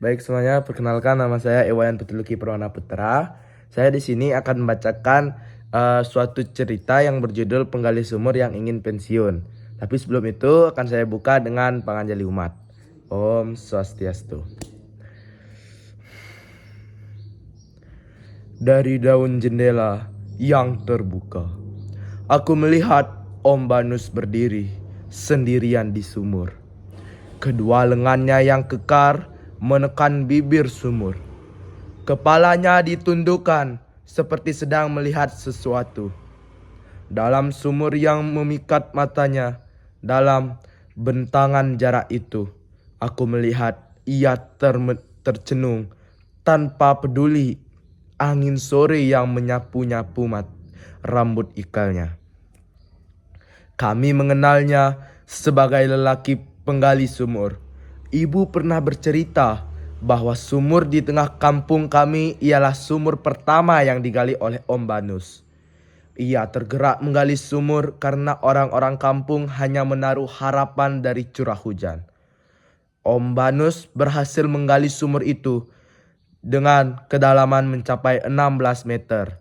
Baik semuanya, perkenalkan nama saya Ewayan Peteluki Perwana Putra. Saya di sini akan membacakan suatu cerita yang berjudul Penggali Sumur yang Ingin Pensiun. Tapi sebelum itu akan saya buka dengan panganjali umat. Om Swastiastu. Dari daun jendela yang terbuka, aku melihat Om Banus berdiri sendirian di sumur. Kedua lengannya yang kekar menekan bibir sumur. Kepalanya ditundukkan seperti sedang melihat sesuatu. Dalam sumur yang memikat matanya, dalam bentangan jarak itu, aku melihat ia tercenung tanpa peduli angin sore yang menyapu-nyapu rambut ikalnya. Kami mengenalnya sebagai lelaki penggali sumur. Ibu pernah bercerita bahwa sumur di tengah kampung kami ialah sumur pertama yang digali oleh Om Banus. Ia tergerak menggali sumur karena orang-orang kampung hanya menaruh harapan dari curah hujan. Om Banus berhasil menggali sumur itu dengan kedalaman mencapai 16 meter.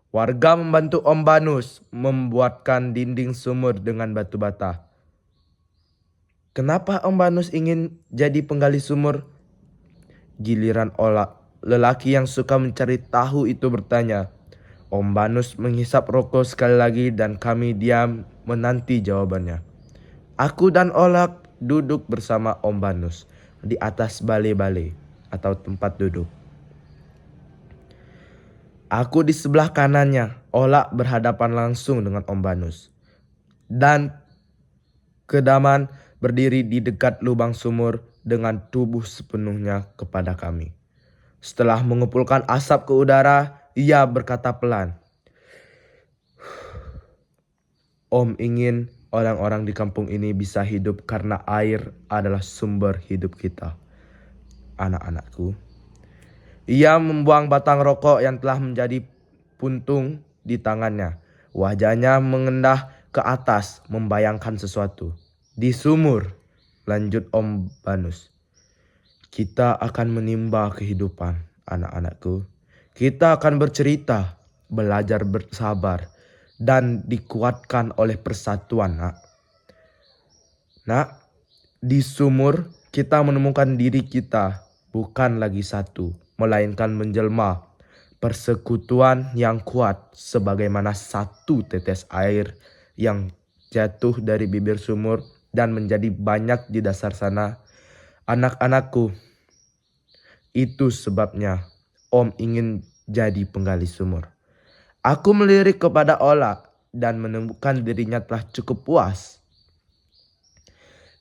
Warga membantu Om Banus membuatkan dinding sumur dengan batu bata. Kenapa Om Banus ingin jadi penggali sumur? Giliran lelaki yang suka mencari tahu itu bertanya. Om Banus menghisap rokok sekali lagi dan kami diam menanti jawabannya. Aku dan Olak duduk bersama Om Banus di atas bale-bale atau tempat duduk. Aku di sebelah kanannya, Olak berhadapan langsung dengan Om Banus. Dan Kedaman berdiri di dekat lubang sumur dengan tubuh sepenuhnya kepada kami. Setelah mengepulkan asap ke udara, ia berkata pelan. Om ingin orang-orang di kampung ini bisa hidup karena air adalah sumber hidup kita. Anak-anakku. Ia membuang batang rokok yang telah menjadi puntung di tangannya. Wajahnya mengendah ke atas membayangkan sesuatu. Di sumur, lanjut Om Banus. Kita akan menimba kehidupan, anak-anakku. Kita akan bercerita, belajar bersabar, dan dikuatkan oleh persatuan, nak. Nak, di sumur kita menemukan diri kita bukan lagi satu, melainkan menjelma. Persekutuan yang kuat sebagaimana satu tetes air yang jatuh dari bibir sumur dan menjadi banyak di dasar sana. Anak-anakku, itu sebabnya Om ingin jadi penggali sumur. Aku melirik kepada Olak dan menemukan dirinya telah cukup puas.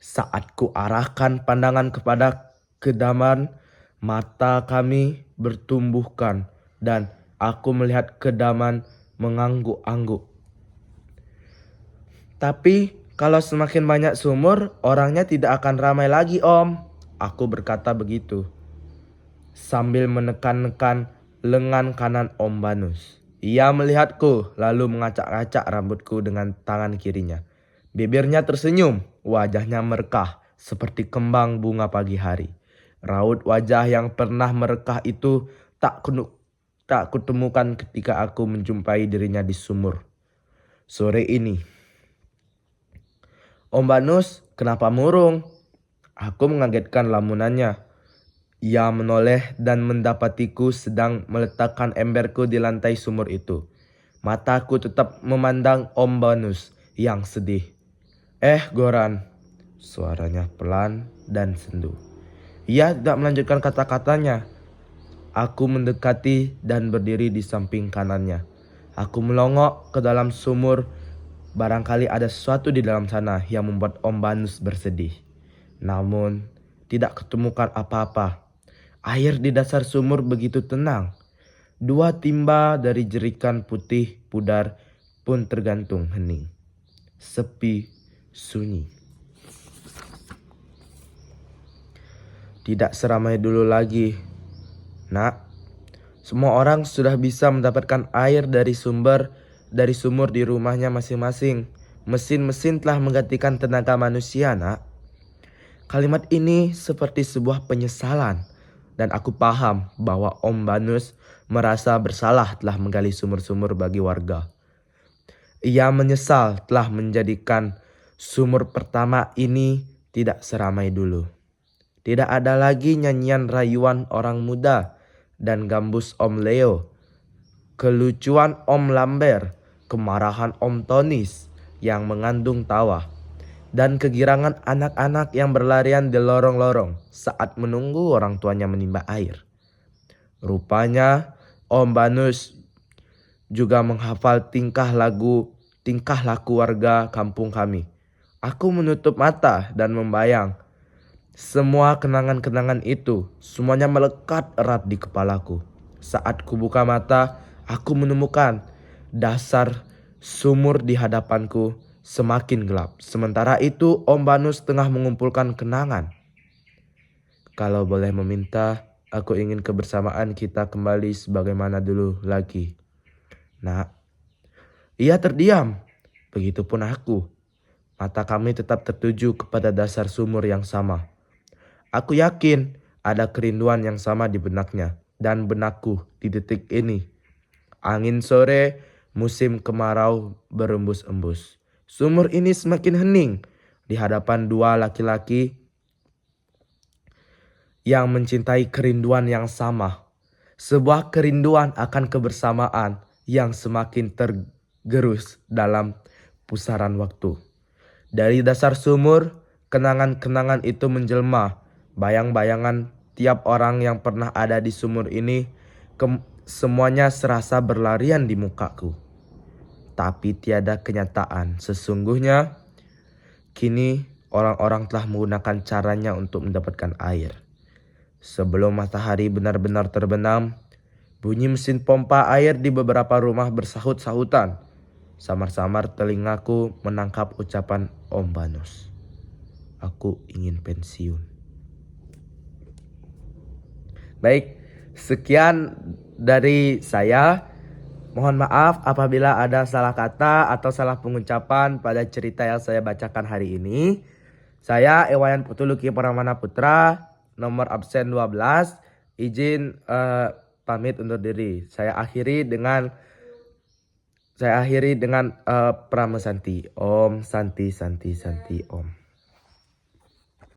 Saat ku arahkan pandangan kepada Kedaman, mata kami bertumbuhkan dan aku melihat Kedaman mengangguk-angguk. Tapi kalau semakin banyak sumur, orangnya tidak akan ramai lagi, Om. Aku berkata begitu sambil menekan-nekan lengan kanan Om Banus. Ia melihatku lalu mengacak-acak rambutku dengan tangan kirinya. Bibirnya tersenyum, wajahnya merekah seperti kembang bunga pagi hari. Raut wajah yang pernah merekah itu tak kutemukan ketika aku menjumpai dirinya di sumur sore ini. Om Banus, kenapa murung? Aku mengagetkan lamunannya. Ia menoleh dan mendapatiku sedang meletakkan emberku di lantai sumur itu. Mataku tetap memandang Om Banus yang sedih. Goran, suaranya pelan dan sendu. Ia tidak melanjutkan kata-katanya. Aku mendekati dan berdiri di samping kanannya. Aku melongok ke dalam sumur. Barangkali ada sesuatu di dalam sana yang membuat Om Banus bersedih. Namun tidak ketemukan apa-apa. Air di dasar sumur begitu tenang. 2 timba dari jerikan putih pudar pun tergantung hening. Sepi, sunyi. Tidak seramai dulu lagi. Nak, semua orang sudah bisa mendapatkan air dari sumur di rumahnya masing-masing. Mesin-mesin telah menggantikan tenaga manusia, nak. Kalimat ini seperti sebuah penyesalan. Dan aku paham bahwa Om Banus merasa bersalah telah menggali sumur-sumur bagi warga. Ia menyesal telah menjadikan sumur pertama ini tidak seramai dulu. Tidak ada lagi nyanyian rayuan orang muda dan gambus Om Leo, kelucuan Om Lambert, kemarahan Om Tonis yang mengandung tawa, dan kegirangan anak-anak yang berlarian di lorong-lorong saat menunggu orang tuanya menimba air. Rupanya Om Banus juga menghafal tingkah laku warga kampung kami. Aku menutup mata dan membayang. Semua kenangan-kenangan itu semuanya melekat erat di kepalaku. Saat kubuka mata, aku menemukan dasar sumur di hadapanku semakin gelap. Sementara itu Om Banus tengah mengumpulkan kenangan. Kalau boleh meminta, aku ingin kebersamaan kita kembali sebagaimana dulu lagi. Nak, ia terdiam. Begitupun aku. Mata kami tetap tertuju kepada dasar sumur yang sama. Aku yakin ada kerinduan yang sama di benaknya dan benakku di detik ini. Angin sore, musim kemarau berembus-embus. Sumur ini semakin hening di hadapan dua laki-laki yang mencintai kerinduan yang sama. Sebuah kerinduan akan kebersamaan yang semakin tergerus dalam pusaran waktu. Dari dasar sumur, kenangan-kenangan itu menjelma. Bayang-bayangan tiap orang yang pernah ada di sumur ini, semuanya serasa berlarian di mukaku. Tapi tiada kenyataan. Sesungguhnya, kini orang-orang telah menggunakan caranya untuk mendapatkan air. Sebelum matahari benar-benar terbenam, bunyi mesin pompa air di beberapa rumah bersahut-sahutan. Samar-samar telingaku menangkap ucapan Om Banus. Aku ingin pensiun. Baik, sekian dari saya. Mohon maaf apabila ada salah kata atau salah pengucapan pada cerita yang saya bacakan hari ini. Saya Ewayan Putuluki Pramana Putra, nomor absen 12. Izin pamit undur diri. Saya akhiri dengan Pramesanti. Om Santi Santi Santi Om.